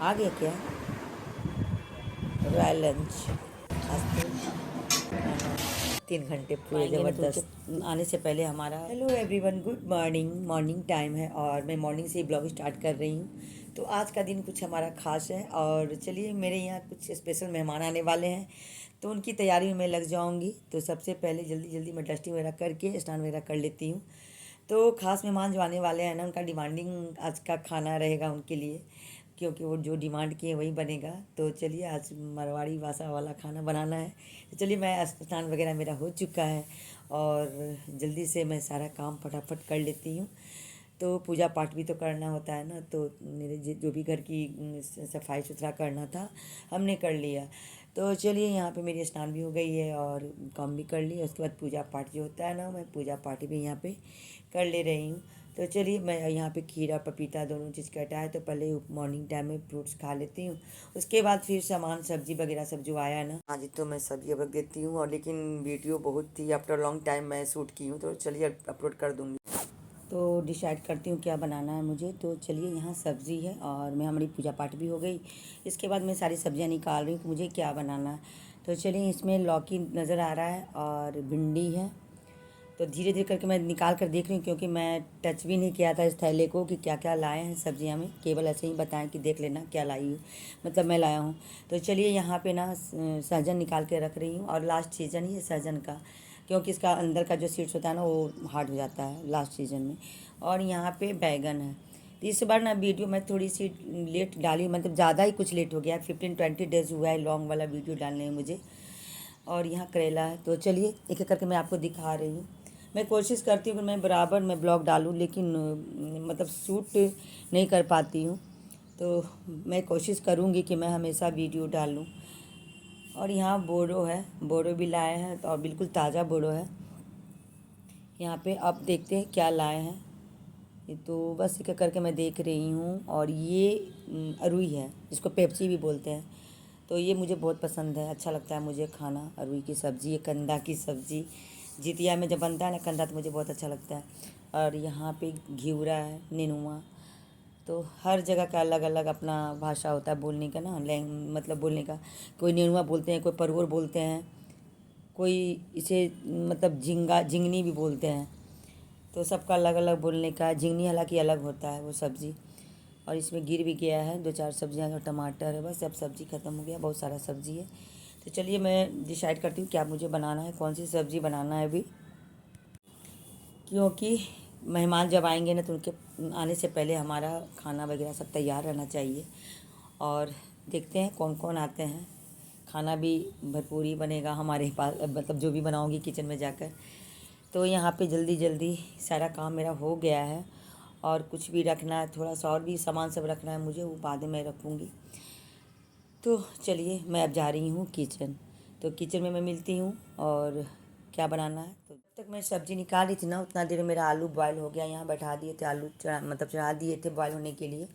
आ गया क्या royal lunch? आज तो 3 घंटे पूरे ज़बरदस्त। आने से पहले हमारा hello everyone, good morning. Morning time है और मैं मॉर्निंग से ही ब्लॉग स्टार्ट कर रही हूँ। तो आज का दिन कुछ हमारा ख़ास है और चलिए, मेरे यहाँ कुछ स्पेशल मेहमान आने वाले हैं तो उनकी तैयारी में मैं लग जाऊँगी। तो सबसे पहले जल्दी जल्दी मैं डस्टिंग वगैरह करके स्नान वगैरह कर लेती हूँ। तो ख़ास मेहमान जो आने वाले हैं ना, उनका डिमांडिंग आज का खाना रहेगा उनके लिए, क्योंकि वो जो डिमांड किए वही बनेगा। तो चलिए, आज मारवाड़ी भाषा वाला खाना बनाना है। तो चलिए, मैं स्नान वगैरह मेरा हो चुका है और जल्दी से मैं सारा काम फटाफट कर लेती हूँ। तो पूजा पाठ भी तो करना होता है ना, तो मेरे जो भी घर की सफाई सुथरा करना था हमने कर लिया। तो चलिए, यहाँ पे मेरी स्नान भी हो गई है और काम भी कर लिया। उसके बाद पूजा पाठ जो होता है ना, मैं पूजा पाठ भी यहाँ पे कर ले रही हूँ। तो चलिए, मैं यहाँ पे खीरा पपीता दोनों चीज़ कटा है, तो पहले मॉर्निंग टाइम में फ्रूट्स खा लेती हूँ। उसके बाद फिर सामान सब्जी वगैरह सब जो आया ना, आज तो मैं सब्जी रख देती हूँ। और लेकिन वीडियो बहुत ही आफ्टर लॉन्ग टाइम मैं शूट की हूँ, तो चलिए अपलोड कर दूँगी। तो डिसाइड करती हूँ क्या बनाना है मुझे। तो चलिए, यहाँ सब्ज़ी है और मैं हमारी पूजा पाठ भी हो गई। इसके बाद मैं सारी सब्जियाँ निकाल रही हूँ कि मुझे क्या बनाना है। तो चलिए, इसमें लौकी नज़र आ रहा है और भिंडी है। तो धीरे धीरे करके मैं निकाल कर देख रही हूँ, क्योंकि मैं टच भी नहीं किया था इस थैले को कि क्या क्या लाए हैं सब्जियाँ में। केवल ऐसे ही बताएं कि देख लेना क्या लाई हूँ, मतलब मैं लाया हूँ। तो चलिए, यहाँ पे ना सहजन निकाल के रख रही हूँ और लास्ट सीजन ही है सहजन का, क्योंकि इसका अंदर का जो सीड्स होता है ना, वो हार्ड हो जाता है लास्ट सीजन में। और यहाँ पे बैगन है। तो इस बार ना वीडियो मैं थोड़ी सी लेट डाली, मतलब ज़्यादा ही कुछ लेट हो गया। 15-20 डेज़ हुआ है लॉन्ग वाला वीडियो डालने में मुझे। और यहाँ करेला है। तो चलिए, एक एक करके मैं आपको दिखा रही हूँ। मैं कोशिश करती हूँ कि मैं बराबर में ब्लॉग डालूँ, लेकिन मतलब शूट नहीं कर पाती हूँ। तो मैं कोशिश करूँगी कि मैं हमेशा वीडियो डालूँ। और यहाँ बोड़ो है, बोड़ो भी लाए हैं और बिल्कुल ताज़ा बोड़ो है यहाँ पे। अब देखते हैं क्या लाए हैं। ये तो बस एक एक करके मैं देख रही हूँ। और ये अरुई है, जिसको पेप्सी भी बोलते हैं। तो ये मुझे बहुत पसंद है, अच्छा लगता है मुझे खाना अरुई की सब्ज़ी, ये कंदा की सब्ज़ी। जितिया में जब बनता है ना कंदा, तो मुझे बहुत अच्छा लगता है। और यहाँ पे घिउरा है, नेनुआ। तो हर जगह का अलग अलग अपना भाषा होता है बोलने का ना, मतलब बोलने का। कोई नेनुआ बोलते हैं, कोई परवल बोलते हैं, कोई इसे मतलब झिंगा झिंगनी भी बोलते हैं। तो सबका अलग अलग बोलने का। झिंगनी हालांकि अलग होता है वो सब्ज़ी। और इसमें गिर भी गया है 2-4 सब्जियां, और टमाटर है। बस अब सब्ज़ी ख़त्म हो गया, बहुत सारा सब्ज़ी है। तो चलिए, मैं डिसाइड करती हूँ क्या मुझे बनाना है, कौन सी सब्ज़ी बनाना है अभी। क्योंकि मेहमान जब आएंगे ना, तो उनके आने से पहले हमारा खाना वगैरह सब तैयार रहना चाहिए। और देखते हैं कौन कौन आते हैं। खाना भी भरपूर ही बनेगा हमारे पास, मतलब जो भी बनाऊंगी किचन में जाकर। तो यहाँ पे जल्दी जल्दी सारा काम मेरा हो गया है। और कुछ भी रखना है, थोड़ा सा और भी सामान सब रखना है मुझे, वो बाद में रखूँगी। तो चलिए, मैं अब जा रही हूँ किचन। तो किचन में मैं मिलती हूँ और क्या बनाना है। तो जब तक मैं सब्ज़ी निकाल रही थी ना, उतना देर में मेरा आलू बॉयल हो गया। यहाँ बैठा दिए थे आलू, चढ़ा दिए थे बॉयल होने के लिए।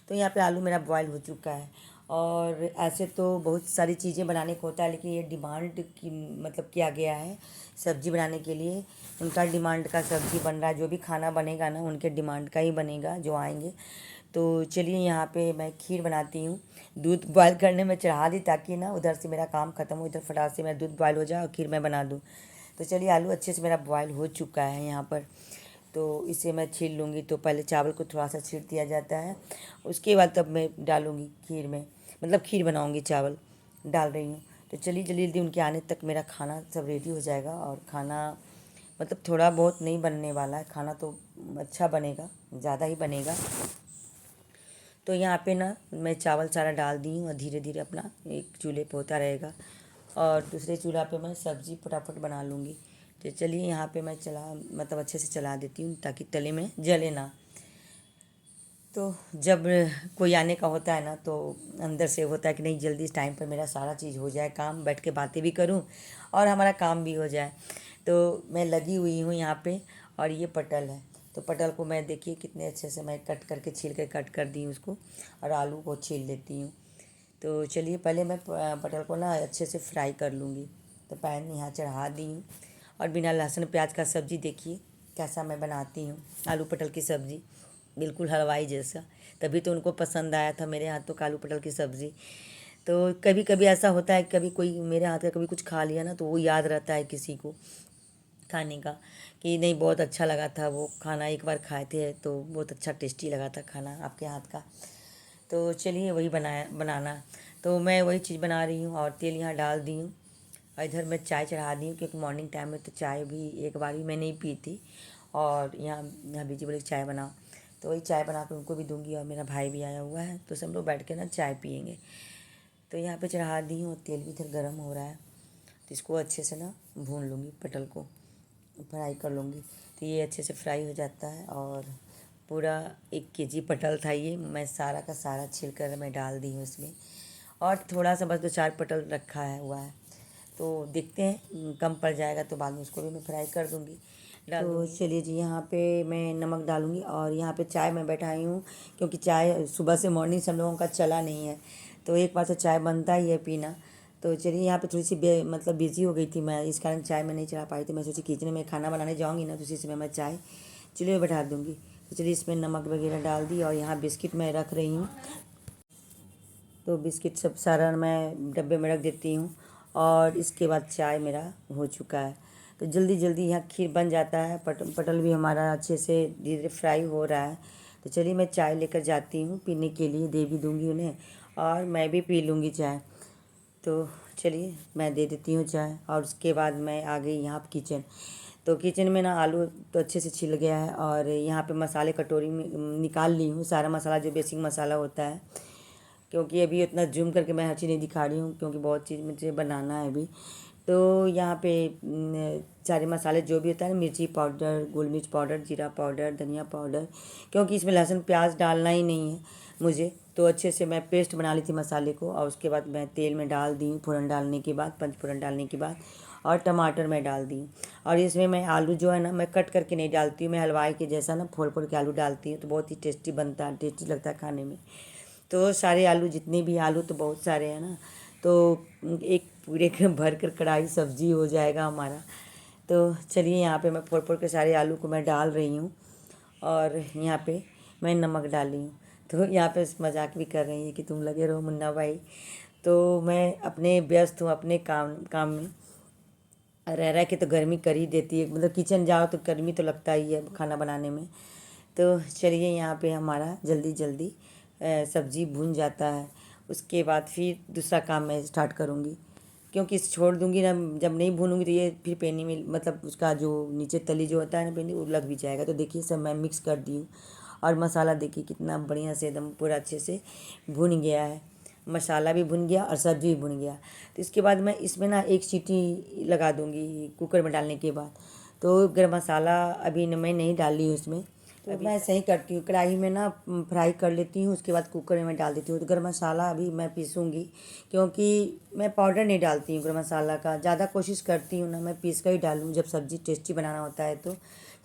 तो यहाँ पे आलू मेरा बॉयल हो चुका है। और ऐसे तो बहुत सारी चीज़ें बनाने को होता है, लेकिन ये डिमांड की मतलब किया गया है सब्ज़ी बनाने के लिए। उनका डिमांड का सब्ज़ी बन रहा है। जो भी खाना बनेगा ना, उनके डिमांड का ही बनेगा जो आएंगे। तो चलिए, यहाँ पे मैं खीर बनाती हूँ। दूध बॉयल करने में चढ़ा दी, ताकि ना उधर से मेरा काम ख़त्म हो, इधर फटाक से मेरा दूध बॉयल हो जाए और खीर मैं बना दूँ। तो चलिए, आलू अच्छे से मेरा बॉयल हो चुका है यहाँ पर। तो इसे मैं छील लूँगी। तो पहले चावल को थोड़ा सा छील दिया जाता है, उसके बाद तब मैं डालूँगी खीर में, मतलब खीर बनाऊँगी, चावल डाल रही हूँ। तो चलिए, जल्दी जल्दी उनके आने तक मेरा खाना सब रेडी हो जाएगा। और खाना मतलब थोड़ा बहुत नहीं बनने वाला है खाना, तो अच्छा बनेगा, ज़्यादा ही बनेगा। तो यहाँ पे ना मैं चावल सारा डाल दी हूँ और धीरे धीरे अपना एक चूल्हे पे होता रहेगा और दूसरे चूल्हा पे मैं सब्ज़ी फटाफट बना लूँगी। तो चलिए, यहाँ पे मैं मतलब अच्छे से चला देती हूँ, ताकि तले में जले ना। तो जब कोई आने का होता है ना, तो अंदर से होता है कि नहीं, जल्दी इस टाइम पर मेरा सारा चीज़ हो जाए, काम बैठ के बातें भी करूँ और हमारा काम भी हो जाए। तो मैं लगी हुई हूँ यहाँ पे। और ये पटल है, तो पटल को मैं देखिए कितने अच्छे से मैं कट करके छील के कट कर दी उसको, और आलू को छील लेती हूँ। तो चलिए, पहले मैं पटल को ना अच्छे से फ्राई कर लूँगी। तो पैन यहाँ चढ़ा दी हूँ। और बिना लहसुन प्याज का सब्ज़ी देखिए कैसा मैं बनाती हूँ, आलू पटल की सब्ज़ी। बिल्कुल हलवाई जैसा। तभी तो उनको पसंद आया था मेरे हाथ तो आलू पटल की सब्ज़ी। तो कभी कभी ऐसा होता है, कभी कोई मेरे हाथ का कभी कुछ खा लिया ना तो वो याद रहता है किसी को खाने का, कि नहीं बहुत अच्छा लगा था वो खाना, एक बार खाए थे तो बहुत अच्छा टेस्टी लगा था खाना आपके हाथ का। तो चलिए वही बनाना। तो मैं वही चीज़ बना रही हूँ और तेल यहाँ डाल दी हूँ और इधर मैं चाय चढ़ा दी हूँ, क्योंकि मॉर्निंग टाइम में तो चाय भी एक बार भी मैं नहीं पी थी। और यहाँ बीजी बोले चाय बनाओ, तो वही चाय बना के उनको भी दूंगी। और मेरा भाई भी आया हुआ है तो सब लोग बैठ के ना चाय पियेंगे। तो यहाँ पे चढ़ा दी हूँ, तेल भी इधर गर्म हो रहा है, तो इसको अच्छे से ना भून लूँगी, पटल को फ्राई कर लूँगी। तो ये अच्छे से फ्राई हो जाता है। और पूरा 1 kg पटल था ये, मैं सारा का सारा छिल कर मैं डाल दी हूँ इसमें। और थोड़ा सा बस 2-4 पटल रखा है हुआ है, तो देखते हैं कम पड़ जाएगा तो बाद में उसको भी मैं फ्राई कर दूँगी, डाल दूँगी। तो चलिए जी, यहाँ पे मैं नमक डालूँगी और यहाँ पे चाय मैं बैठाई हूँ, क्योंकि चाय सुबह से मॉर्निंग से हम लोगों का चला नहीं है, तो एक बार तो चाय बनता ही है पीना। तो चलिए यहाँ पे थोड़ी सी मतलब बिज़ी हो गई थी मैं, इस कारण चाय में नहीं चढ़ा पाई थी। मैं सोची किचन में खाना बनाने जाऊँगी ना तो उसी समय मैं चाय चूल्हे में बैठा दूँगी। तो चलिए इसमें नमक वगैरह डाल दी और यहाँ बिस्किट मैं रख रही हूँ। तो बिस्किट सब सारा मैं डब्बे में रख देती हूँ। और इसके बाद चाय मेरा हो चुका है। तो जल्दी जल्दी यहाँ खीर बन जाता है। पटल भी हमारा अच्छे से धीरे धीरे फ्राई हो रहा है। तो चलिए मैं चाय लेकर जाती हूँ पीने के लिए, दे भी दूँगी उन्हें और मैं भी पी लूँगी चाय। तो चलिए मैं दे देती हूँ चाय और उसके बाद मैं आ गई यहाँ किचन। तो किचन में ना आलू तो अच्छे से छिल गया है और यहाँ पे मसाले कटोरी में निकाल ली हूँ, सारा मसाला जो बेसिक मसाला होता है, क्योंकि अभी इतना जूम करके मैं हर चीज़ नहीं दिखा रही हूँ क्योंकि बहुत चीज़ मुझे बनाना है अभी। तो यहाँ पे सारे मसाले जो भी होता है ना, मिर्ची पाउडर, गोल मिर्च पाउडर, जीरा पाउडर, धनिया पाउडर, क्योंकि इसमें लहसुन प्याज डालना ही नहीं है मुझे, तो अच्छे से मैं पेस्ट बना ली थी मसाले को। और उसके बाद मैं तेल में डाल दी, फ़ोरन डालने के बाद, पंचफोरन डालने के बाद और टमाटर मैं डाल दी। और इसमें मैं आलू जो है ना मैं कट करके नहीं डालती हूँ, मैं हलवाई के जैसा ना फोड़ फोड़ के आलू डालती हूँ, तो बहुत ही टेस्टी बनता है, टेस्टी लगता है खाने में। तो सारे आलू, जितने भी आलू तो बहुत सारे हैं ना, तो एक पूरे के भर कर कढ़ाई सब्जी हो जाएगा हमारा। तो चलिए यहाँ पे मैं फोड़ फोड़ के सारे आलू को मैं डाल रही हूँ और यहाँ पे मैं नमक डाली हूँ। तो यहाँ पे मजाक भी कर रही है कि तुम लगे रहो मुन्ना भाई। तो मैं अपने व्यस्त हूँ अपने काम में, रह के तो गर्मी कर ही देती है, मतलब किचन जाओ तो गर्मी तो लगता ही है खाना बनाने में। तो चलिए यहाँ पे हमारा जल्दी जल्दी सब्ज़ी भून जाता है। उसके बाद फिर दूसरा काम मैं स्टार्ट करूँगी, क्योंकि इसे छोड़ दूँगी ना, जब नहीं भूनूंगी तो ये फिर पेनी में, मतलब उसका जो नीचे तली जो होता है ना पेनी, वो लग भी जाएगा। तो देखिए सब मैं मिक्स कर दी हूँ और मसाला देखिए कितना बढ़िया से एकदम पूरा अच्छे से भुन गया है, मसाला भी भुन गया और सब्ज़ी भी भुन गया। तो इसके बाद मैं इसमें ना 1 सीटी लगा दूँगी कुकर में डालने के बाद। तो गरम मसाला अभी मैं नहीं डाल रही हूँ इसमें, तो मैं ऐसे ही करती हूँ, कढ़ाई में ना फ्राई कर लेती हूँ, उसके बाद कुकर में डाल देती हूँ। तो गरम मसाला अभी मैं पीसूँगी, क्योंकि मैं पाउडर नहीं डालती हूँ गरम मसाला का, ज़्यादा कोशिश करती हूँ ना मैं पीस कर ही डालूँ जब सब्ज़ी टेस्टी बनाना होता है। तो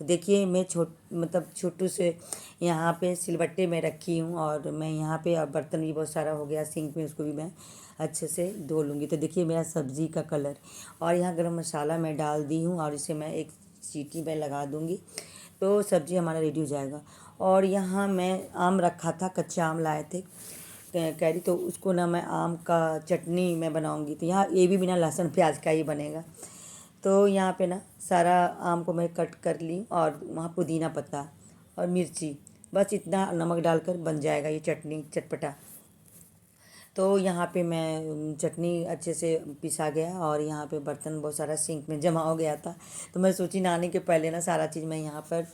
देखिए मैं मतलब छोटू से यहाँ पे सिलबट्टे में रखी हूँ और मैं यहाँ पे, और बर्तन भी बहुत सारा हो गया सिंक में, उसको भी मैं अच्छे से धो लूँगी। तो देखिए मेरा सब्ज़ी का कलर, और यहाँ गरम मसाला मैं डाल दी हूँ और इसे मैं 1 सीटी में लगा दूँगी तो सब्ज़ी हमारा रेडी हो जाएगा। और यहाँ मैं आम रखा था, कच्चा आम लाए थे कैरी, तो उसको ना मैं आम का चटनी मैं बनाऊँगी। तो यहाँ ये भी बिना लहसुन प्याज का ही बनेगा। तो यहाँ पे ना सारा आम को मैं कट कर ली और वहाँ पुदीना पत्ता और मिर्ची, बस इतना नमक डालकर बन जाएगा ये चटनी चटपटा। तो यहाँ पे मैं चटनी अच्छे से पिसा गया और यहाँ पे बर्तन बहुत सारा सिंक में जमा हो गया था, तो मैं सोची नहाने के पहले ना सारा चीज़ मैं यहाँ पर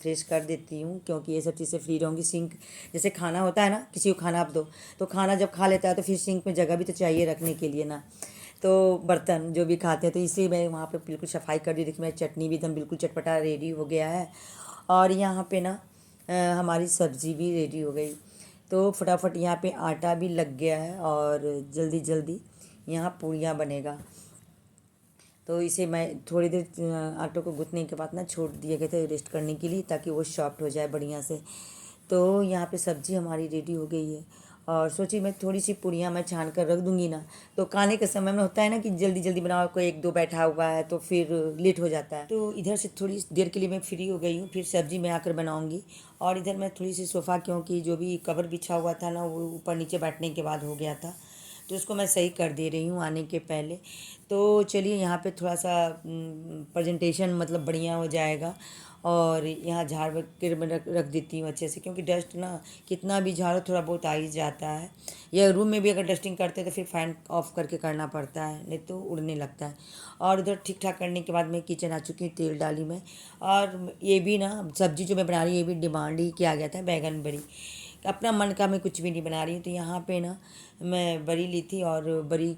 फ्रेश कर देती हूँ, क्योंकि ये सब चीज़ें फ्री रहूँगी। सिंक जैसे खाना होता है ना, किसी को खाना आप दो तो खाना जब खा लेता है तो फिर सिंक में जगह भी तो चाहिए रखने के लिए ना, तो बर्तन जो भी खाते हैं, तो इसलिए मैं वहाँ पर बिल्कुल सफाई कर दी। देखिए मेरी चटनी भी एकदम बिल्कुल चटपटा रेडी हो गया है और यहाँ पर ना हमारी सब्ज़ी भी रेडी हो गई। तो फटाफट यहाँ पे आटा भी लग गया है और जल्दी जल्दी यहाँ पूड़ियाँ बनेगा। तो इसे मैं थोड़ी देर आटो को गूँथने के बाद ना छोड़ दिए गए थे रेस्ट करने के लिए, ताकि वो सॉफ्ट हो जाए बढ़िया से। तो यहाँ पे सब्ज़ी हमारी रेडी हो गई है और सोची मैं थोड़ी सी पूड़ियाँ मैं छान कर रख दूँगी ना, तो खाने के समय में होता है ना कि जल्दी जल्दी बनाओ, कोई एक दो बैठा हुआ है तो फिर लेट हो जाता है। तो इधर से थोड़ी देर के लिए मैं फ्री हो गई हूँ, फिर सब्जी मैं आकर बनाऊँगी। और इधर मैं थोड़ी सी सोफ़ा, क्योंकि जो भी कवर बिछा हुआ था ना वो ऊपर नीचे बैठने के बाद हो गया था, तो उसको मैं सही कर दे रही हूँ आने के पहले। तो चलिए यहाँ पे थोड़ा सा प्रेजेंटेशन मतलब बढ़िया हो जाएगा। और यहाँ झाड़ के मैं रख देती हूँ अच्छे से, क्योंकि डस्ट ना कितना भी झाड़ो थोड़ा बहुत आ ही जाता है। या रूम में भी अगर डस्टिंग करते हैं तो फिर फ़ैन ऑफ करके करना पड़ता है, नहीं तो उड़ने लगता है। और उधर ठीक ठाक करने के बाद मैं किचन आ चुकी हूँ, तेल डाली मैं। और ये भी ना सब्ज़ी जो मैं बना रही हूँ ये भी डिमांड ही किया गया था, बैगन बड़ी। अपना मन का मैं कुछ भी नहीं बना रही हूँ। तो यहाँ पे ना मैं बड़ी ली थी और बड़ी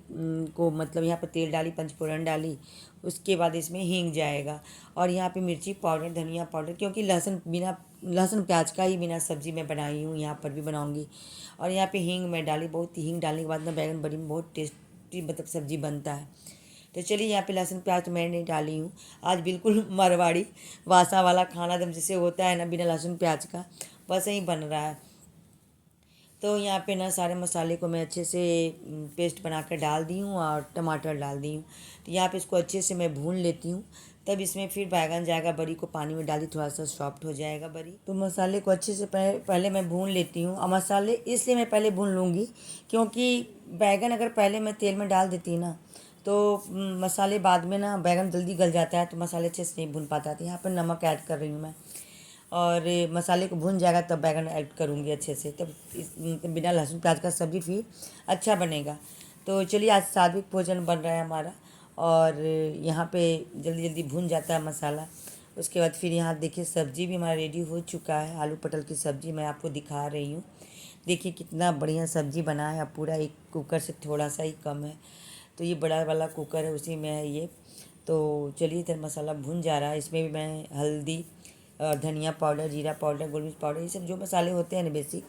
को मतलब यहाँ पर तेल डाली, पंचफोड़न डाली, उसके बाद इसमें हींग जाएगा। और यहाँ पे मिर्ची पाउडर, धनिया पाउडर, क्योंकि लहसुन प्याज का ही बिना सब्ज़ी मैं बनाई हूँ, यहाँ पर भी बनाऊँगी। और यहाँ पे हींग मैं डाली, बहुत हींग डालने के बाद ना बैगन बड़ी में बहुत टेस्टी मतलब सब्ज़ी बनता है। तो चलिए यहाँ पे लहसुन प्याज तो मैं नहीं डाली हूँ। आज बिल्कुल मारवाड़ी वासा वाला खाना जब जैसे होता है ना बिना लहसुन प्याज का, वैसे ही बन रहा है। तो यहाँ पे ना सारे मसाले को मैं अच्छे से पेस्ट बना कर डाल दी हूँ और टमाटर डाल दी हूँ। तो यहाँ पे इसको अच्छे से मैं भून लेती हूँ, तब इसमें फिर बैगन जाएगा। बड़ी को पानी में डाली, थोड़ा सा सॉफ्ट हो जाएगा बड़ी। तो मसाले को अच्छे से पहले मैं भून लेती हूँ। और मसाले इसलिए मैं पहले भून लूँगी क्योंकि बैगन अगर पहले मैं तेल में डाल देती ना तो मसाले बाद में ना बैगन जल्दी गल जाता है, तो मसाले अच्छे से नहीं भून पाता था। यहाँ पर नमक ऐड कर रही हूँ मैं, और मसाले को भून जाएगा तब बैगन ऐड करूँगी अच्छे से, तब बिना लहसुन प्याज का सब्ज़ी फिर अच्छा बनेगा। तो चलिए आज सात्विक भोजन बन रहा है हमारा। और यहाँ पे जल्दी जल्दी भून जाता है मसाला। उसके बाद फिर यहाँ देखिए सब्ज़ी भी हमारा रेडी हो चुका है। आलू पटल की सब्ज़ी मैं आपको दिखा रही हूँ। देखिए कितना बढ़िया सब्ज़ी बना है। अब पूरा एक कुकर से थोड़ा सा ही कम है, तो ये बड़ा वाला कुकर है, उसी में है ये। तो चलिए इधर मसाला भुन जा रहा है। इसमें भी मैं हल्दी और धनिया पाउडर, जीरा पाउडर, गोल मिर्च पाउडर, ये सब जो मसाले होते हैं ना बेसिक,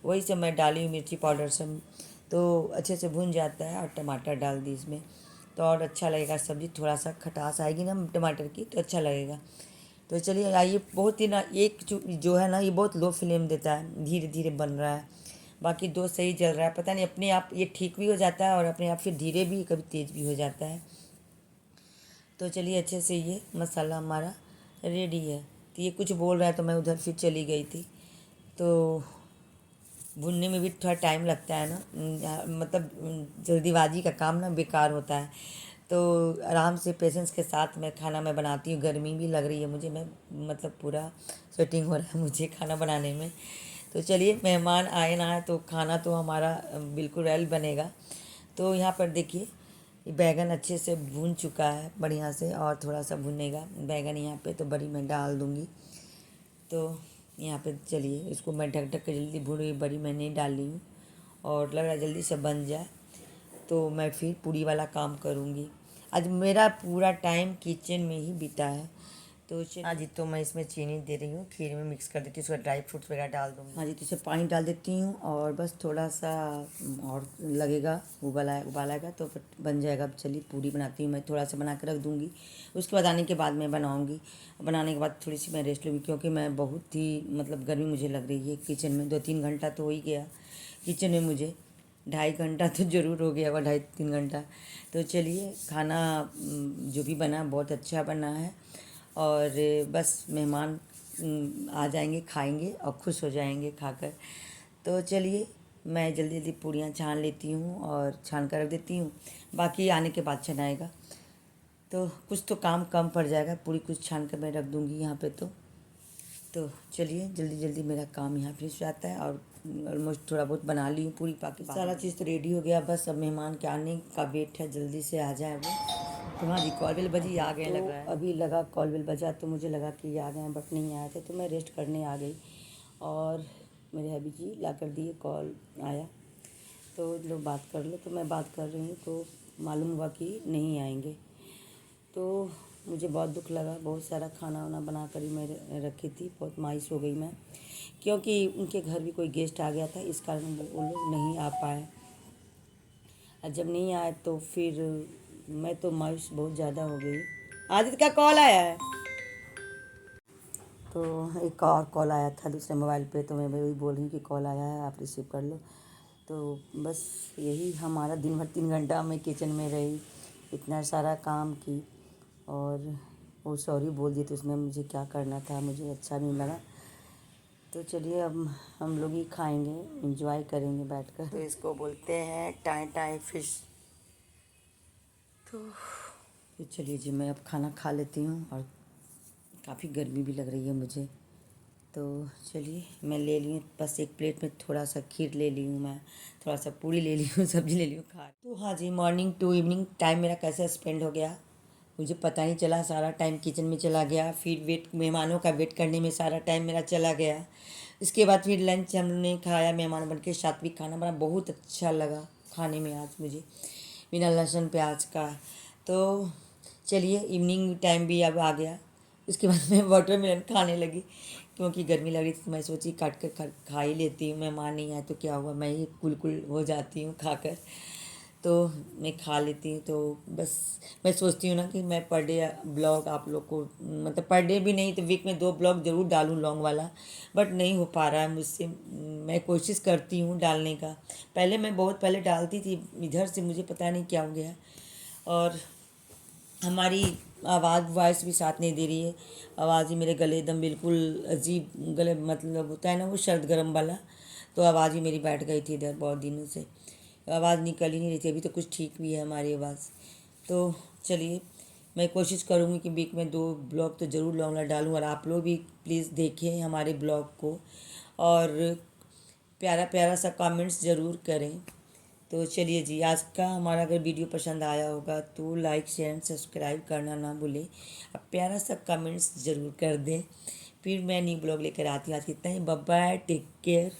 वही सब मैं डाली हूँ, मिर्ची पाउडर सब। तो अच्छे से भुन जाता है और टमाटर डाल दी इसमें, तो और अच्छा लगेगा सब्ज़ी। थोड़ा सा खटास आएगी ना टमाटर की तो अच्छा लगेगा। तो चलिए आइए, बहुत ही ना एक जो है ना ये बहुत लो फ्लेम देता है, धीरे धीरे बन रहा है। बाकी दो सही जल रहा है, पता नहीं अपने आप ये ठीक भी हो जाता है और अपने आप फिर धीरे भी, कभी तेज़ भी हो जाता है। तो चलिए अच्छे से ये मसाला हमारा रेडी है। तो ये कुछ बोल रहा है तो मैं उधर फिर चली गई थी। तो भुनने में भी थोड़ा टाइम लगता है ना, मतलब जल्दीबाजी का काम ना बेकार होता है। तो आराम से पेशेंस के साथ मैं खाना मैं बनाती हूँ। गर्मी भी लग रही है मुझे, मैं मतलब पूरा स्वेटिंग हो रहा है मुझे खाना बनाने में। तो चलिए मेहमान आए ना आए तो खाना तो हमारा बिल्कुल वेल बनेगा। तो यहाँ पर देखिए ये बैगन अच्छे से भून चुका है बढ़िया से, और थोड़ा सा भुनेगा बैगन यहाँ पे, तो बड़ी मैं डाल दूँगी। तो यहाँ पे चलिए इसको मैं ढक ढक के जल्दी भून हुई बड़ी मैं नहीं डाली हूँ, और लग रहा है जल्दी से बन जाए तो मैं फिर पूड़ी वाला काम करूँगी। आज मेरा पूरा टाइम किचन में ही बीता है। तो हाँ जी, तो मैं इसमें चीनी दे रही हूँ, खीर में मिक्स कर देती हूँ, उसका ड्राई फ्रूट्स वगैरह डाल दूँगी। हाँ जी, तो इसे पानी डाल देती हूँ और बस थोड़ा सा और लगेगा, उबालेगा तो फिर बन जाएगा। अब चलिए पूड़ी बनाती हूँ, मैं थोड़ा सा बना कर रख दूँगी, उसके बाद आने के बाद मैं बनाऊँगी। बनाने के बाद थोड़ी सी मैं रेस्ट लूँगी, क्योंकि मैं बहुत ही मतलब गर्मी मुझे लग रही है किचन में। 2-3 घंटा तो हो ही गया किचन में मुझे, 2.5 घंटा तो ज़रूर हो गया होगा, 2.5-3 घंटा। तो चलिए खाना जो भी बना बहुत अच्छा बना है, और बस मेहमान आ जाएंगे, खाएंगे और खुश हो जाएंगे खाकर। तो चलिए मैं जल्दी जल्दी पूड़ियाँ छान लेती हूँ और छान कर रख देती हूँ, बाकी आने के बाद छनाएगा। तो कुछ तो काम कम पड़ जाएगा, पूरी कुछ छान कर मैं रख दूँगी यहाँ पे। तो चलिए जल्दी जल्दी मेरा काम यहाँ फिनिश हो जाता है, और ऑलमोस्ट थोड़ा बहुत बना ली हूँ पूरी, बाकी सारा चीज़ तो रेडी हो गया। बस अब मेहमान के आने का वेट है, जल्दी से आ जाए वो। तो हाँ जी, कॉल बेल बजी, आ गए लग रहा है। अभी लगा कॉल बेल बजा तो मुझे लगा कि आ गए, बट नहीं आए थे, तो मैं रेस्ट करने आ गई। और मेरे अभी जी ला कर दिए, कॉल आया तो लो बात कर लो। तो मैं बात कर रही हूँ तो मालूम हुआ कि नहीं आएंगे। तो मुझे बहुत दुख लगा। बहुत सारा खाना वाना बना कर ही मैं रखी थी, बहुत मायूस हो गई मैं, क्योंकि उनके घर भी कोई गेस्ट आ गया था, इस कारण वो लोग नहीं आ पाए। और जब नहीं आए तो फिर मैं तो मायूस बहुत ज़्यादा हो गई। आदित्य का कॉल आया है। तो एक और कॉल आया था दूसरे मोबाइल पे, तो मैं वही बोल रही हूँ कि कॉल आया है, आप रिसीव कर लो। तो बस यही हमारा दिन भर 3 घंटा मैं किचन में रही, इतना सारा काम की और वो सॉरी बोल दिए तो उसमें मुझे क्या करना था, मुझे अच्छा नहीं लगा। तो चलिए अब हम लोग ही खाएंगे, एंजॉय करेंगे बैठकर। तो इसको बोलते हैं टाई टाई फिश। तो चलिए जी मैं अब खाना खा लेती हूँ और काफ़ी गर्मी भी लग रही है मुझे। तो चलिए मैं ले ली हूँ, बस एक प्लेट में थोड़ा सा खीर ले ली हूँ, मैं थोड़ा सा पूड़ी ले ली हूँ, सब्जी ले ली हूँ खा। तो हाँ जी, मॉर्निंग टू इवनिंग टाइम मेरा कैसे स्पेंड हो गया मुझे पता नहीं चला। सारा टाइम किचन में चला गया, फिर मेहमानों का वेट करने में सारा टाइम मेरा चला गया। इसके बाद फिर लंच हमने खाया, मेहमान बन के सात्विक खाना बना, बहुत अच्छा लगा खाने में आज मुझे, बिना लहसुन प्याज का। तो चलिए इवनिंग टाइम भी अब आ गया। उसके बाद मैं वाटरमेलन खाने लगी क्योंकि गर्मी लग रही थी, तो मैं सोची काट कर खा ही लेती हूँ, मेहमान नहीं आए तो क्या हुआ, मैं ही कुल हो जाती हूँ खाकर। तो मैं खा लेती हूँ। तो बस मैं सोचती हूँ ना कि मैं पर डे ब्लॉग आप लोग को, मतलब पर डे भी नहीं तो वीक में 2 ब्लॉग ज़रूर डालूँ लॉन्ग वाला, बट नहीं हो पा रहा है मुझसे। मैं कोशिश करती हूँ डालने का, पहले मैं बहुत पहले डालती थी, इधर से मुझे पता नहीं क्या हो गया। और हमारी आवाज़ वॉइस भी साथ नहीं दे रही है, आवाज़ ही मेरे गले एकदम बिल्कुल अजीब, गले मतलब होता है ना वो सर्द गर्म वाला, तो आवाज़ ही मेरी बैठ गई थी इधर बहुत दिनों से, आवाज़ निकल ही नहीं रही थी। अभी तो कुछ ठीक भी है हमारी आवाज़। तो चलिए मैं कोशिश करूँगी कि वीक में 2 ब्लॉग तो ज़रूर लॉन्ग डालूँ, और आप लोग भी प्लीज़ देखें हमारे ब्लॉग को और प्यारा प्यारा सा कमेंट्स ज़रूर करें। तो चलिए जी, आज का हमारा अगर वीडियो पसंद आया होगा तो लाइक शेयर एंड सब्सक्राइब करना ना भूलें, अब प्यारा सा कमेंट्स ज़रूर कर दें। फिर मैं न्यू ब्लॉग लेकर आती हूँ। आज कितना ही, बाय बाय, टेक केयर।